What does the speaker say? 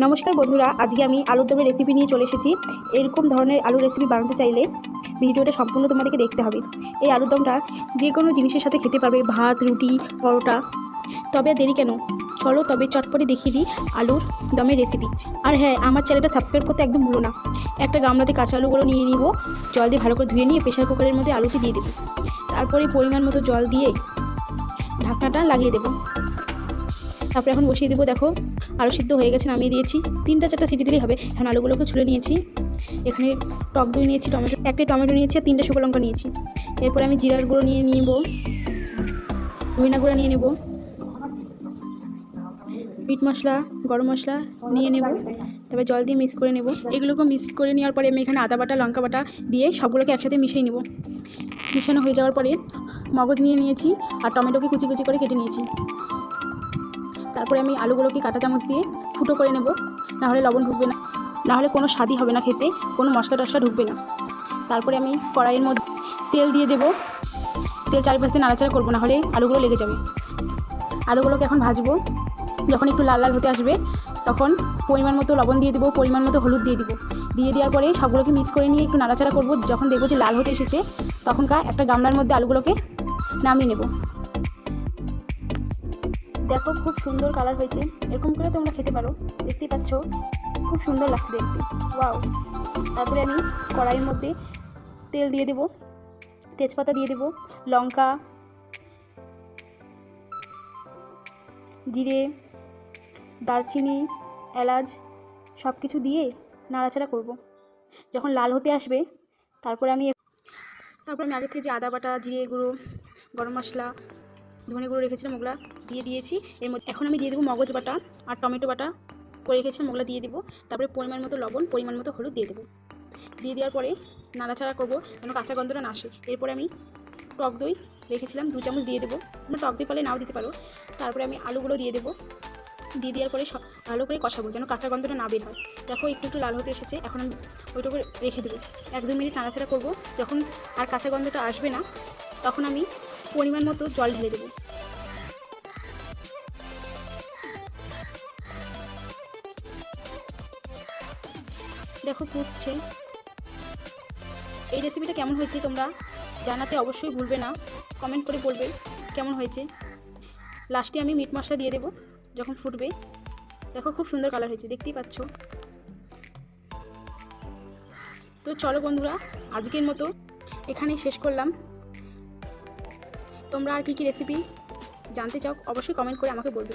নমস্কার বন্ধুরা, আজকে আমি আলুর দমের রেসিপি নিয়ে চলে এসেছি। এরকম ধরনের আলুর রেসিপি বানাতে চাইলে ভিডিওটা সম্পূর্ণ তোমাদেরকে দেখতে হবে। এই আলুর দমটা যে কোনো জিনিসের সাথে খেতে পারবে, ভাত, রুটি, পরোটা। তবে দেরি কেন, চলো তবে চটপটে দেখিয়ে দিই আলুর দমের রেসিপি। আর হ্যাঁ, আমার চ্যানেলটা সাবস্ক্রাইব করতে একদম ভুলো না। একটা গামলাতে কাঁচা আলুগুলো নিয়ে নিব, জল দিয়ে ভালো করে ধুয়ে নিয়ে প্রেশার কুকারের মধ্যে আলুটি দিয়ে দেবো। তারপরে পরিমাণ মতো জল দিয়ে ঢাকনাটা লাগিয়ে দেবো। তারপরে এখন বসিয়ে দেবো। দেখো আলু সিদ্ধ হয়ে গেছে, নামিয়ে দিয়েছি। 3-4টা সিটি দিলেই হবে। এখন আলুগুলোকে ছুলে নিয়েছি। এখানে টক দই নিয়েছি, একটা টমেটো নিয়েছি, আর 3টে শুকনো লঙ্কা নিয়েছি। এরপরে আমি জিরার গুঁড়ো নিয়ে নিব, ধনিয়া গুঁড়ো নিয়ে নেব, মিট মশলা, গরম মশলা নিয়ে নেব। তবে জল দিয়ে মিক্স করে নেব। এগুলোকে মিক্স করে নেওয়ার পরে আমি এখানে আদা বাটা, লঙ্কা বাটা দিয়ে সবগুলোকে একসাথে মিশিয়ে নেব। মিশানো হয়ে যাওয়ার পরে মগজ নিয়ে নিয়েছি আর টমেটোকে কুচি কুচি করে কেটে নিয়েছি। তারপরে আমি আলুগুলোকে কাঁটা চামচ দিয়ে ফুটো করে নেব, নাহলে লবণ ঢুকবে না, নাহলে কোনো স্বাদই হবে না খেতে, কোনো মশলা টশলা ঢুকবে না। তারপরে আমি কড়াইয়ের মধ্যে তেল দিয়ে দেবো। তেল চারিপাশ দিয়ে নাড়াচাড়া করবো, নাহলে আলুগুলো লেগে যাবে। আলুগুলোকে এখন ভাজবো। যখন একটু লাল লাল হতে আসবে তখন পরিমাণ মতো লবণ দিয়ে দেবো, পরিমাণ মতো হলুদ দিয়ে দেবো। দিয়ে দেওয়ার পরে সবগুলোকে মিক্স করে নিয়ে একটু নাড়াচাড়া করবো। যখন দেখবো যে লাল হতে এসেছে তখনকার একটা গামলার মধ্যে আলুগুলোকে নামিয়ে নেব। দেখো খুব সুন্দর কালার হয়েছে। এরকম করে তোমরা খেতে পারো। দেখতেই পাচ্ছ খুব সুন্দর লাগছে দেখতে, ওয়াও। তারপরে আমি কড়াইয়ের মধ্যে তেল দিয়ে দেব, তেজপাতা দিয়ে দেব, লঙ্কা, জিরে, দারচিনি, এলাচ সব কিছু দিয়ে নাড়াচাড়া করব। যখন লাল হতে আসবে তারপরে আমি আগে থেকে যে আদা বাটা, জিরে গুঁড়ো, গরম মশলা, ধনে গুঁড়ো রেখেছিলাম ওগুলো দিয়ে দিয়েছি। এর মধ্যে এখন আমি দিয়ে দেবো মগজ বাটা আর টমেটো বাটা করে রেখেছিলাম, ওগুলো দিয়ে দেবো। তারপরে পরিমাণ মতো লবণ, পরিমাণ মতো হলুদ দিয়ে দেবো। দিয়ে দেওয়ার পরে নাড়াচাড়া করবো যেন কাঁচা গন্ধটা না আসে। এরপরে আমি টক দই রেখেছিলাম 2 চামচ দিয়ে দেবো। তোমরা টক দই পারলে নাও দিতে পারো। তারপরে আমি আলুগুলো দিয়ে দেবো। দিয়ে দেওয়ার পরে ভালো করে কষাবো যেন কাঁচা গন্ধটা না বের হয়। দেখো একটু একটু লাল হতে এসেছে। এখন আমি ওইটুকু রেখে দেবো। 1-2 মিনিট নাড়াচাড়া করবো। যখন আর কাঁচা গন্ধটা আসবে না তখন আমি পরিমাণ মতো জল ঢেলে দেবো। দেখো ফুটছে। এই রেসিপিটা কেমন হয়েছে তোমরা জানাতে অবশ্যই ভুলবে না, কমেন্ট করে বলবে কেমন হয়েছে। লাস্টে আমি মিট মশলা দিয়ে দেবো যখন ফুটবে। দেখো খুব সুন্দর কালার হয়েছে, দেখতেই পাচ্ছ। তো চলো বন্ধুরা, আজকের মতো এখানেই শেষ করলাম। তোমরা আর কী কী রেসিপি জানতে চাও অবশ্যই কমেন্ট করে আমাকে বলবে।